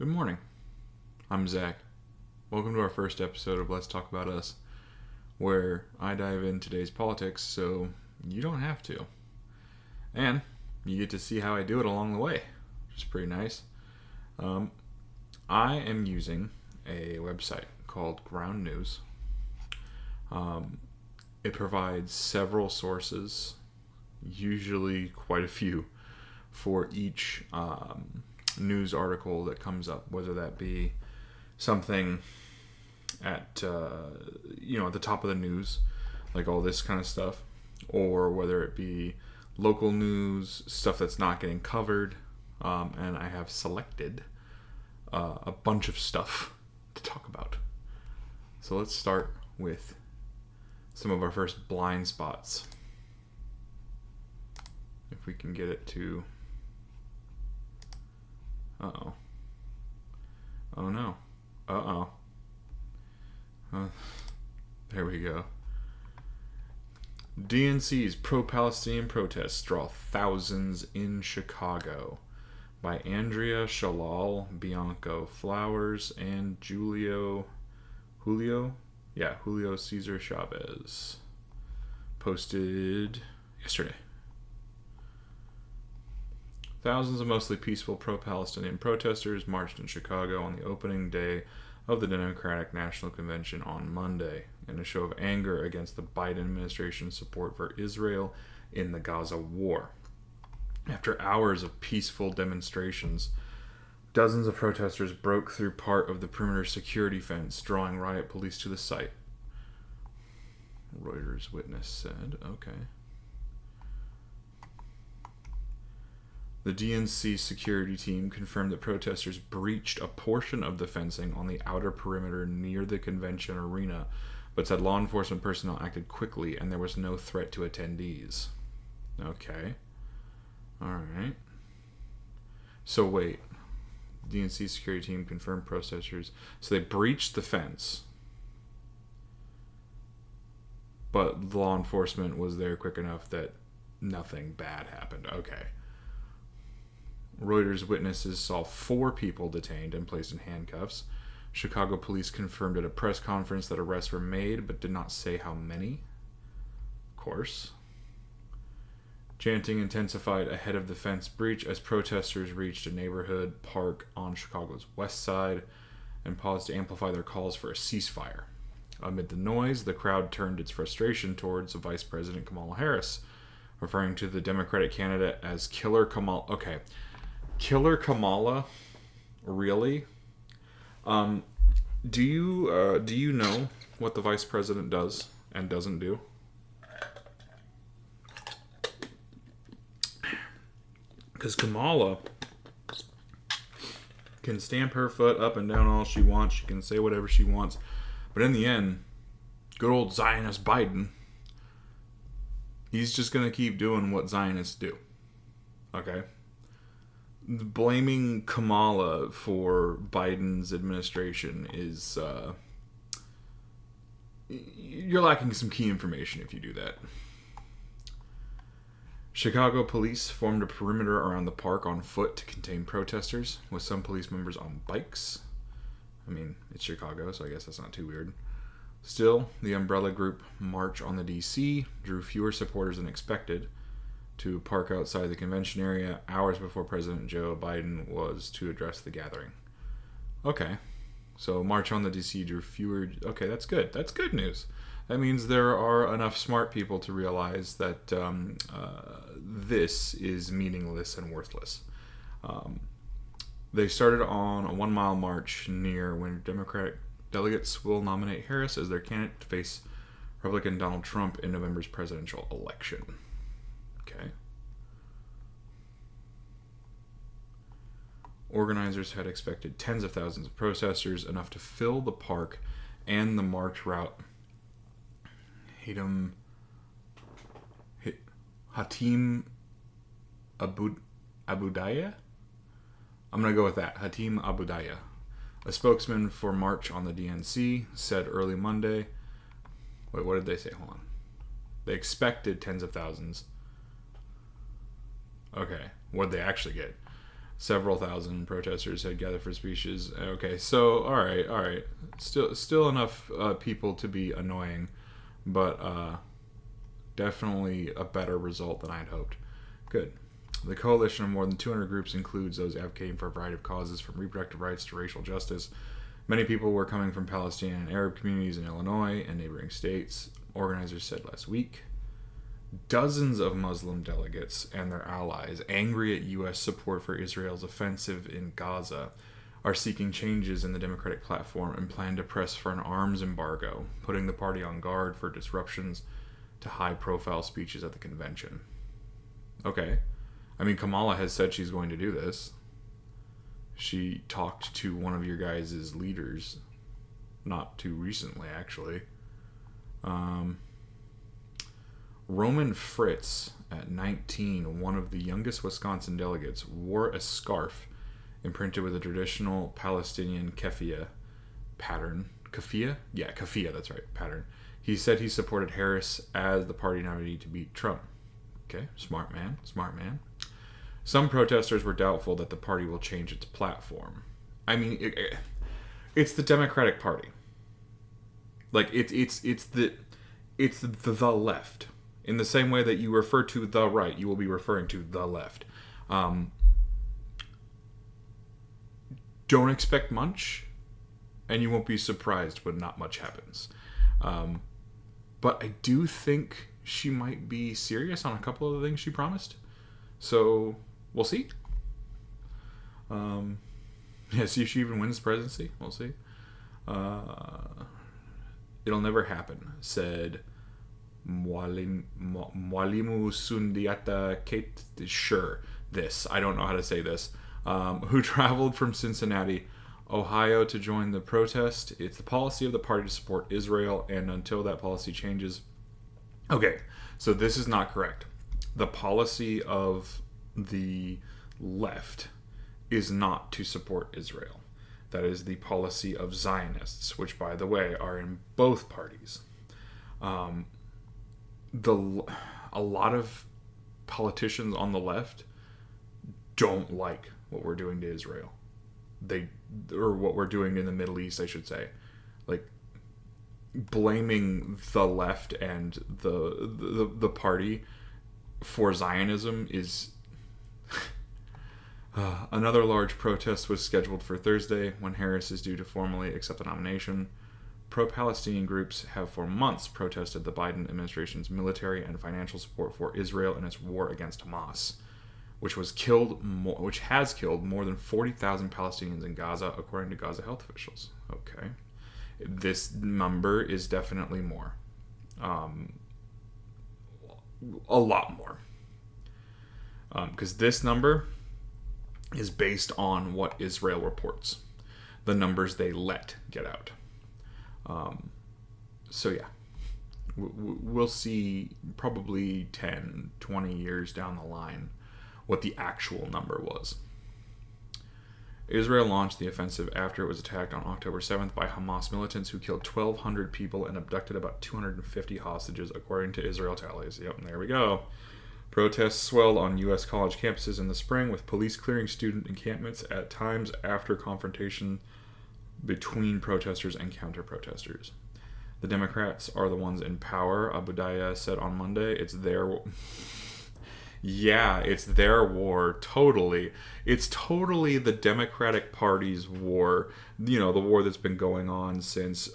Good morning. I'm Zach. Welcome to our first episode of Let's Talk About Us, where I dive in today's politics so you don't have to. And you get to see how I do it along the way, which is pretty nice. I am using a website called Ground News. It provides several sources, usually quite a few, for each news article that comes up, whether that be something at the top of the news, like all this kind of stuff, or whether it be local news, stuff that's not getting covered, and I have selected a bunch of stuff to talk about. So let's start with some of our first blind spots. If we can get it to... Uh-oh. Oh no. Uh-oh. There we go. DNC's pro-Palestinian protests draw thousands in Chicago, by Andrea Shalal, Bianco Flowers, and Julio Cesar Chavez. Posted yesterday. Thousands of mostly peaceful pro-Palestinian protesters marched in Chicago on the opening day of the Democratic National Convention on Monday in a show of anger against the Biden administration's support for Israel in the Gaza war. After hours of peaceful demonstrations, dozens of protesters broke through part of the perimeter security fence, drawing riot police to the site. Reuters witness said, okay. The DNC security team confirmed that protesters breached a portion of the fencing on the outer perimeter near the convention arena, but said law enforcement personnel acted quickly and there was no threat to attendees. Okay. Alright. So wait. DNC security team confirmed protesters. So they breached the fence, but law enforcement was there quick enough that nothing bad happened. Okay. Reuters witnesses saw 4 people detained and placed in handcuffs. Chicago police confirmed at a press conference that arrests were made, but did not say how many. Of course. Chanting intensified ahead of the fence breach as protesters reached a neighborhood park on Chicago's west side and paused to amplify their calls for a ceasefire. Amid the noise, the crowd turned its frustration towards Vice President Kamala Harris, referring to the Democratic candidate as Killer Kamala. Okay. Killer Kamala? Really? Do you know what the vice president does and doesn't do? Because Kamala can stamp her foot up and down all she wants. She can say whatever she wants. But in the end, good old Zionist Biden, he's just going to keep doing what Zionists do. Okay? Blaming Kamala for Biden's administration is... you're lacking some key information if you do that. Chicago police formed a perimeter around the park on foot to contain protesters, with some police members on bikes. I mean, it's Chicago, so I guess that's not too weird. Still, the umbrella group March on the DC drew fewer supporters than expected to park outside the convention area hours before President Joe Biden was to address the gathering. Okay, so March on the DC drew fewer... Okay, that's good. That's good news. That means there are enough smart people to realize that this is meaningless and worthless. They started on a 1-mile march near when Democratic delegates will nominate Harris as their candidate to face Republican Donald Trump in November's presidential election. Okay. Organizers had expected tens of thousands of protesters, enough to fill the park and the march route. Hatim Abudaya? I'm going to go with that. Hatim Abudaya. A spokesman for March on the DNC said early Monday... Wait, what did they say? Hold on. They expected tens of thousands. Okay. What did they actually get? Several thousand protesters had gathered for speeches. Okay, so all right. Still enough people to be annoying, but definitely a better result than I'd hoped. Good. The coalition of more than 200 groups includes those advocating for a variety of causes, from reproductive rights to racial justice. Many people were coming from Palestinian and Arab communities in Illinois and neighboring states, organizers said last week. Dozens of Muslim delegates and their allies, angry at U.S. support for Israel's offensive in Gaza, are seeking changes in the Democratic platform and plan to press for an arms embargo, putting the party on guard for disruptions to high-profile speeches at the convention. Okay. I mean, Kamala has said she's going to do this. She talked to one of your guys' leaders not too recently, actually. Roman Fritz, at 19, one of the youngest Wisconsin delegates, wore a scarf imprinted with a traditional Palestinian keffiyeh pattern. Keffiyeh? Yeah, keffiyeh, that's right, pattern. He said he supported Harris as the party nominee to beat Trump. Okay, smart man. Some protesters were doubtful that the party will change its platform. I mean, it's the Democratic Party. Like, it's the left. In the same way that you refer to the right, you will be referring to the left. Don't expect much, and you won't be surprised when not much happens. But I do think she might be serious on a couple of the things she promised. So, we'll see. See if she even wins the presidency. We'll see. It'll never happen, said Mwalimu Sundiata Kate. Sure, this. I don't know how to say this. Who traveled from Cincinnati, Ohio to join the protest. It's the policy of the party to support Israel, and until that policy changes... Okay, so this is not correct. The policy of the left is not to support Israel. That is the policy of Zionists, which, by the way, are in both parties. A lot of politicians on the left don't like what we're doing to Israel. Or what we're doing in the Middle East, I should say. Like, blaming the left and the party for Zionism is... Another large protest was scheduled for Thursday, when Harris is due to formally accept the nomination. Pro-Palestinian groups have for months protested the Biden administration's military and financial support for Israel in its war against Hamas, which has killed more than 40,000 Palestinians in Gaza, according to Gaza health officials. Okay. This number is definitely more. A lot more. Because this number is based on what Israel reports. The numbers they let get out. So yeah. We'll see probably 10, 20 years down the line what the actual number was. Israel launched the offensive after it was attacked on October 7th by Hamas militants who killed 1,200 people and abducted about 250 hostages, according to Israel tallies. Yep, there we go. Protests swelled on U.S. college campuses in the spring, with police clearing student encampments at times after confrontation between protesters and counter-protesters. The Democrats are the ones in power, Abudaya said on Monday. It's their... Yeah, it's their war, totally. It's totally the Democratic Party's war. You know, the war that's been going on since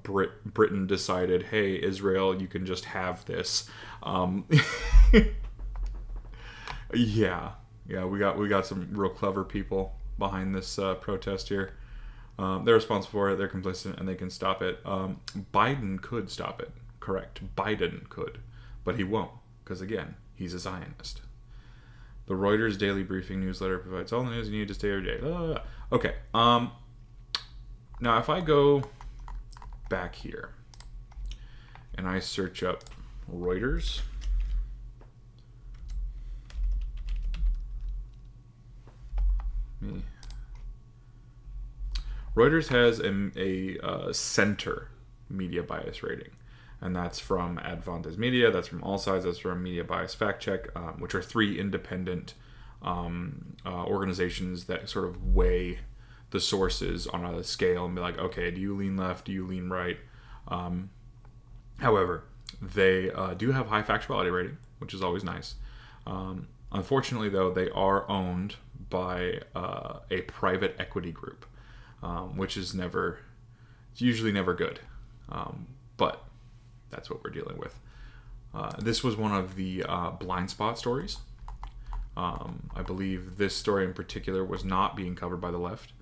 Britain decided, hey, Israel, you can just have this. Yeah, we got some real clever people behind this protest here. They're responsible for it, they're complicit, and they can stop it. Biden could stop it, correct. Biden could, but he won't, because again, he's a Zionist. The Reuters Daily Briefing newsletter provides all the news you need to stay every day. Okay, now if I go back here, and I search up Reuters... Reuters has a center media bias rating, and that's from Advantage Media, that's from All Sides, that's from Media Bias Fact Check, which are three independent organizations that sort of weigh the sources on a scale and be like, okay, do you lean left? Do you lean right? However, they do have high factuality rating, which is always nice. Unfortunately, though, they are owned by a private equity group, which is it's usually never good. But that's what we're dealing with. This was one of the blind spot stories. I believe this story in particular was not being covered by the left.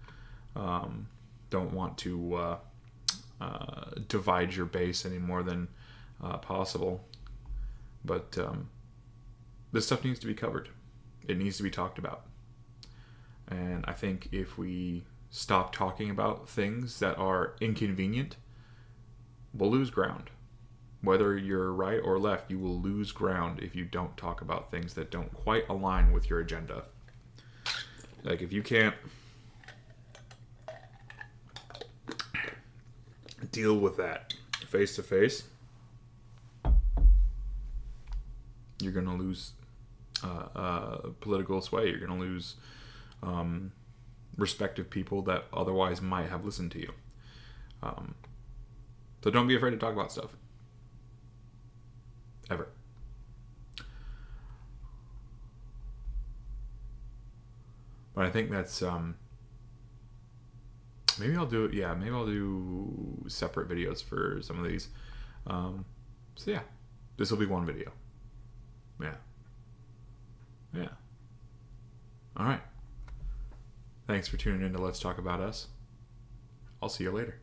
Don't want to divide your base any more than possible. But this stuff needs to be covered. It needs to be talked about. And I think if we stop talking about things that are inconvenient, we'll lose ground. Whether you're right or left, you will lose ground if you don't talk about things that don't quite align with your agenda. Like, if you can't deal with that face to face, you're going to lose political sway. You're going to lose respective people that otherwise might have listened to you. So don't be afraid to talk about stuff. Ever. But I think that's maybe I'll do separate videos for some of these. So yeah, this will be one video. Yeah. All right. Thanks for tuning in to Let's Talk About Us. I'll see you later.